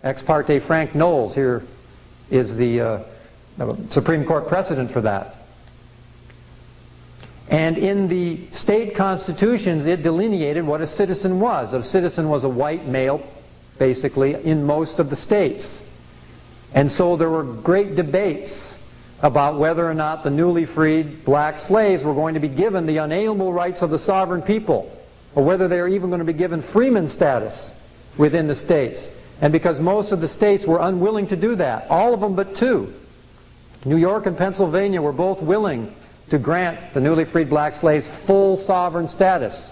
Ex parte Frank Knowles here is the Supreme Court precedent for that. And in the state constitutions, it delineated what a citizen was. A citizen was a white male, basically, in most of the states. And so there were great debates about whether or not the newly freed black slaves were going to be given the unalienable rights of the sovereign people, or whether they were even going to be given freeman status within the states. And because most of the states were unwilling to do that, all of them but two, New York and Pennsylvania, were both willing to grant the newly freed black slaves full sovereign status.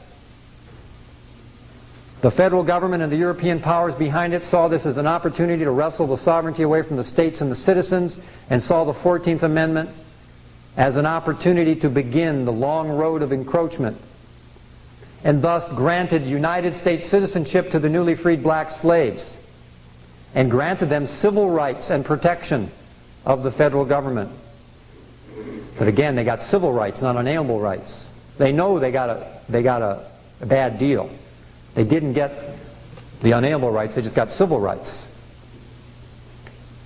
The federal government and the European powers behind it saw this as an opportunity to wrestle the sovereignty away from the states and the citizens, and saw the 14th Amendment as an opportunity to begin the long road of encroachment, and thus granted United States citizenship to the newly freed black slaves, and granted them civil rights and protection of the federal government. But again, they got civil rights, not unalienable rights. They know they got a bad deal. They didn't get the unalienable rights, they just got civil rights.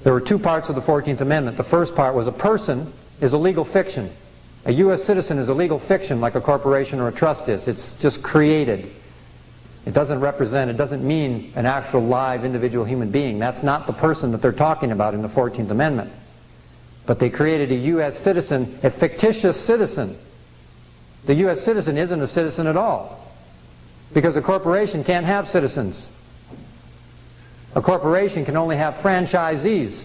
There were two parts of the 14th Amendment. The first part was a person is a legal fiction. A U.S. citizen is a legal fiction like a corporation or a trust is. It's just created. It doesn't represent, it doesn't mean an actual live individual human being. That's not the person that they're talking about in the 14th Amendment. But they created a U.S. citizen, a fictitious citizen. The U.S. citizen isn't a citizen at all, because a corporation can't have citizens. A corporation can only have franchisees.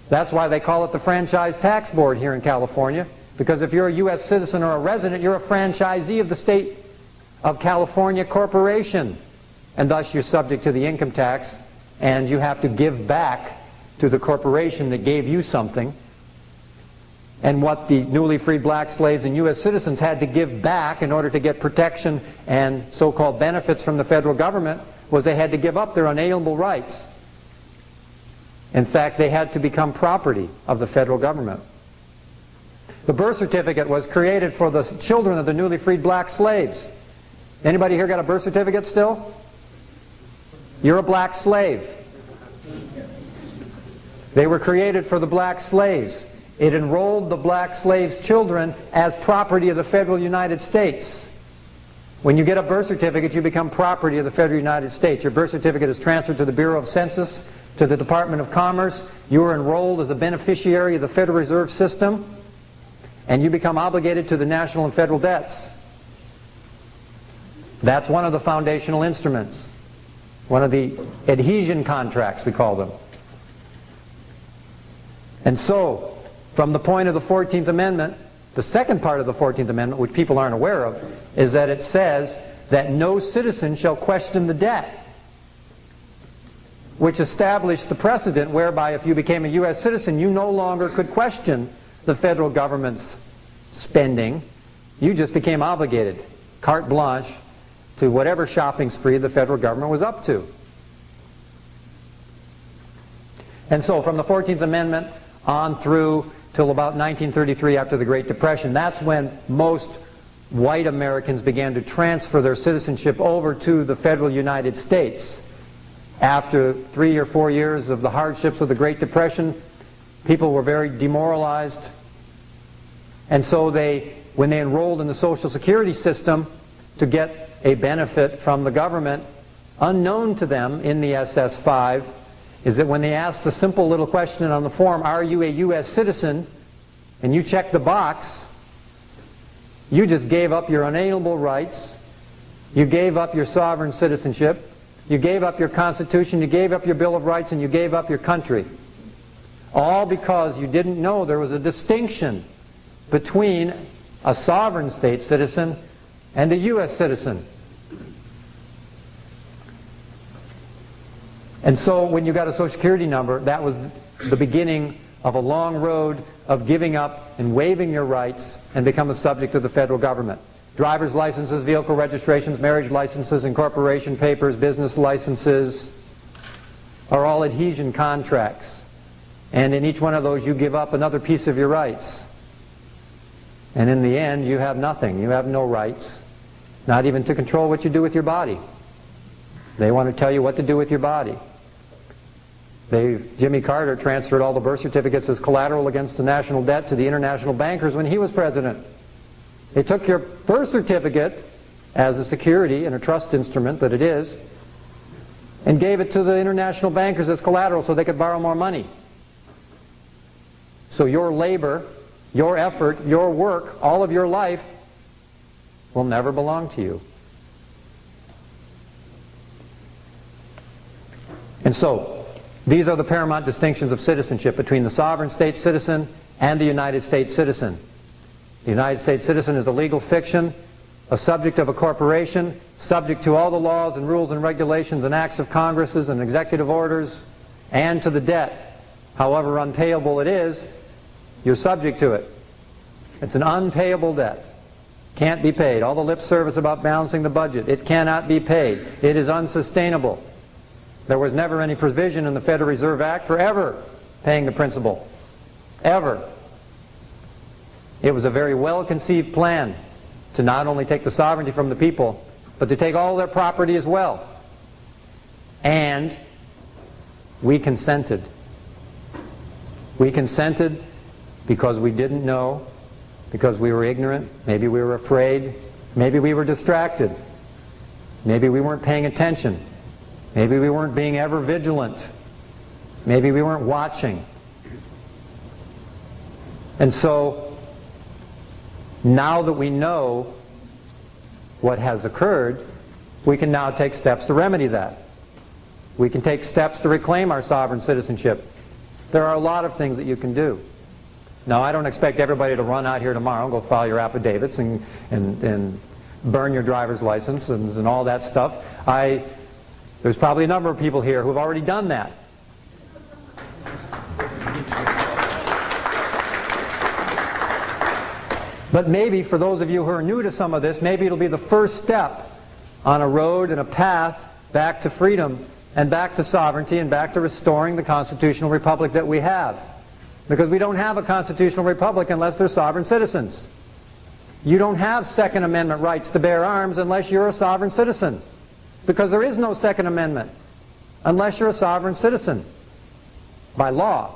That's why they call it the Franchise Tax Board here in California, because if you're a U.S. citizen or a resident, you're a franchisee of the state of California corporation, and thus you're subject to the income tax, and you have to give back to the corporation that gave you something. And what the newly freed black slaves and U.S. citizens had to give back in order to get protection and so-called benefits from the federal government was they had to give up their unalienable rights. In fact, they had to become property of the federal government. The birth certificate was created for the children of the newly freed black slaves. Anybody here got a birth certificate still? You're a black slave. They were created for the black slaves. It enrolled the black slaves' children as property of the federal United States. When you get a birth certificate, you become property of the federal United States. Your birth certificate is transferred to the Bureau of Census, to the Department of Commerce. You are enrolled as a beneficiary of the Federal Reserve System, and you become obligated to the national and federal debts. That's one of the foundational instruments, one of the adhesion contracts, we call them. And so, from the point of the 14th Amendment, the second part of the 14th Amendment, which people aren't aware of, is that it says that no citizen shall question the debt, which established the precedent whereby if you became a U.S. citizen, you no longer could question the federal government's spending. You just became obligated, carte blanche, to whatever shopping spree the federal government was up to. And so from the 14th Amendment on through till about 1933, after the Great Depression, that's when most white Americans began to transfer their citizenship over to the federal United States. After 3 or 4 years of the hardships of the Great Depression, people were very demoralized. And so when they enrolled in the Social Security system to get a benefit from the government, unknown to them in the SS-5, is that when they asked the simple little question on the form, are you a U.S. citizen, and you checked the box, you just gave up your unalienable rights, you gave up your sovereign citizenship, you gave up your Constitution, you gave up your Bill of Rights, and you gave up your country. All because you didn't know there was a distinction between a sovereign state citizen and a U.S. citizen. And so when you got a Social Security number, that was the beginning of a long road of giving up and waiving your rights and become a subject of the federal government. Driver's licenses, vehicle registrations, marriage licenses, incorporation papers, business licenses are all adhesion contracts. And in each one of those you give up another piece of your rights. And in the end you have nothing. You have no rights, not even to control what you do with your body. They want to tell you what to do with your body. Jimmy Carter transferred all the birth certificates as collateral against the national debt to the international bankers when he was president. They took your birth certificate as a security and a trust instrument that it is, and gave it to the international bankers as collateral so they could borrow more money. So your labor, your effort, your work, all of your life will never belong to you. And so, these are the paramount distinctions of citizenship between the sovereign state citizen and the United States citizen. The United States citizen is a legal fiction, a subject of a corporation, subject to all the laws and rules and regulations and acts of Congresses and executive orders, and to the debt. However unpayable it is, you're subject to it. It's an unpayable debt. Can't be paid. All the lip service about balancing the budget, it cannot be paid. It is unsustainable. There was never any provision in the Federal Reserve Act for ever paying the principal. Ever. It was a very well-conceived plan to not only take the sovereignty from the people, but to take all their property as well. And we consented. We consented because we didn't know, because we were ignorant, maybe we were afraid, maybe we were distracted, maybe we weren't paying attention, maybe we weren't being ever vigilant, maybe we weren't watching. And so, now that we know what has occurred, we can now take steps to remedy that. We can take steps to reclaim our sovereign citizenship. There are a lot of things that you can do. Now, I don't expect everybody to run out here tomorrow and go file your affidavits and burn your driver's license and all that stuff. There's probably a number of people here who have already done that. But maybe for those of you who are new to some of this, maybe it'll be the first step on a road and a path back to freedom and back to sovereignty and back to restoring the constitutional republic that we have. Because we don't have a constitutional republic unless they're sovereign citizens. You don't have Second Amendment rights to bear arms unless you're a sovereign citizen. Because there is no Second Amendment unless you're a sovereign citizen by law.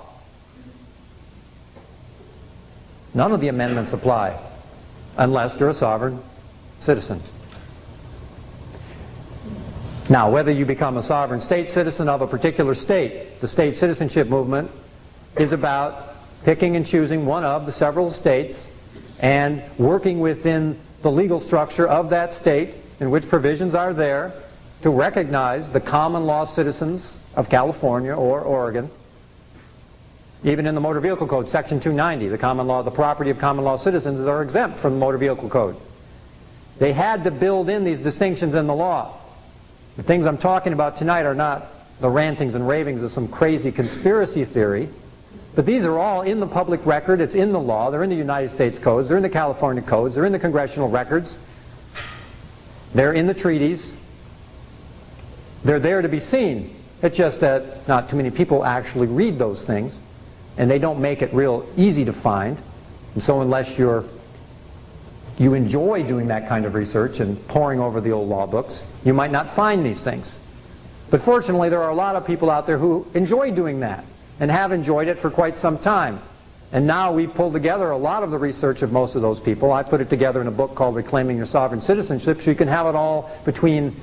None of the amendments apply unless you're a sovereign citizen. Now, whether you become a sovereign state citizen of a particular state, the state citizenship movement is about picking and choosing one of the several states and working within the legal structure of that state in which provisions are there to recognize the common law citizens of California or Oregon. Even in the Motor Vehicle Code, Section 290, the common law, the property of common law citizens are exempt from the Motor Vehicle Code. They had to build in these distinctions in the law. The things I'm talking about tonight are not the rantings and ravings of some crazy conspiracy theory, but these are all in the public record. It's in the law. They're in the United States codes. They're in the California codes. They're in the congressional records. They're in the treaties. They're there to be seen. It's just that not too many people actually read those things, and they don't make it real easy to find. And so unless you enjoy doing that kind of research and poring over the old law books, you might not find these things. But fortunately, there are a lot of people out there who enjoy doing that and have enjoyed it for quite some time. And now we pulled together a lot of the research of most of those people. I put it together in a book called Reclaiming Your Sovereign Citizenship, so you can have it all between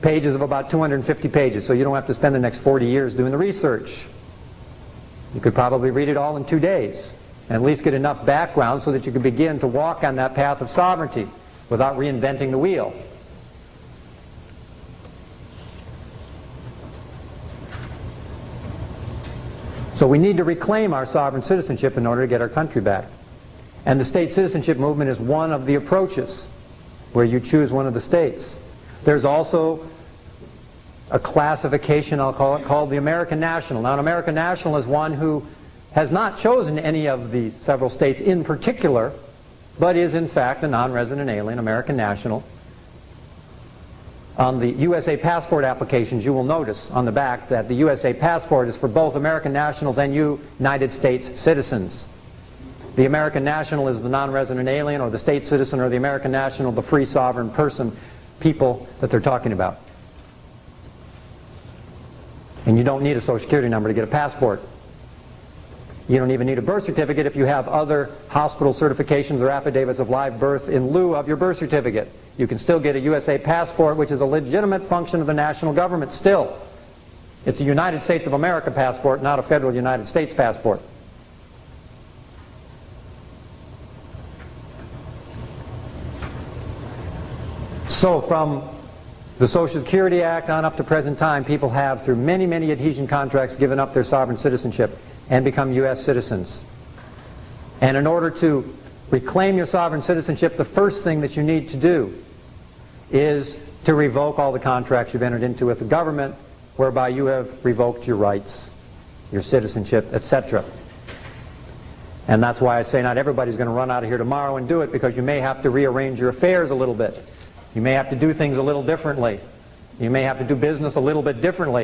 pages of about 250 pages, so you don't have to spend the next 40 years doing the research. You could probably read it all in 2 days and at least get enough background so that you could begin to walk on that path of sovereignty without reinventing the wheel. So we need to reclaim our sovereign citizenship in order to get our country back. And the state citizenship movement is one of the approaches where you choose one of the states. There's also a classification, I'll call it, called the American National. Now, an American National is one who has not chosen any of the several states in particular, but is in fact a non-resident alien, American National. On the USA passport applications, you will notice on the back that the USA passport is for both American nationals and United States citizens. The American national is the non-resident alien, or the state citizen, or the American national, the free sovereign person, people that they're talking about. And you don't need a Social Security number to get a passport. You don't even need a birth certificate if you have other hospital certifications or affidavits of live birth in lieu of your birth certificate. You can still get a USA passport, which is a legitimate function of the national government still. It's a United States of America passport, not a federal United States passport. So from the Social Security Act on up to present time, people have, through many, many adhesion contracts, given up their sovereign citizenship and become U.S. citizens. And in order to reclaim your sovereign citizenship, the first thing that you need to do is to revoke all the contracts you've entered into with the government, whereby you have revoked your rights, your citizenship, etc. And that's why I say not everybody's going to run out of here tomorrow and do it, because you may have to rearrange your affairs a little bit. You may have to do things a little differently. You may have to do business a little bit differently.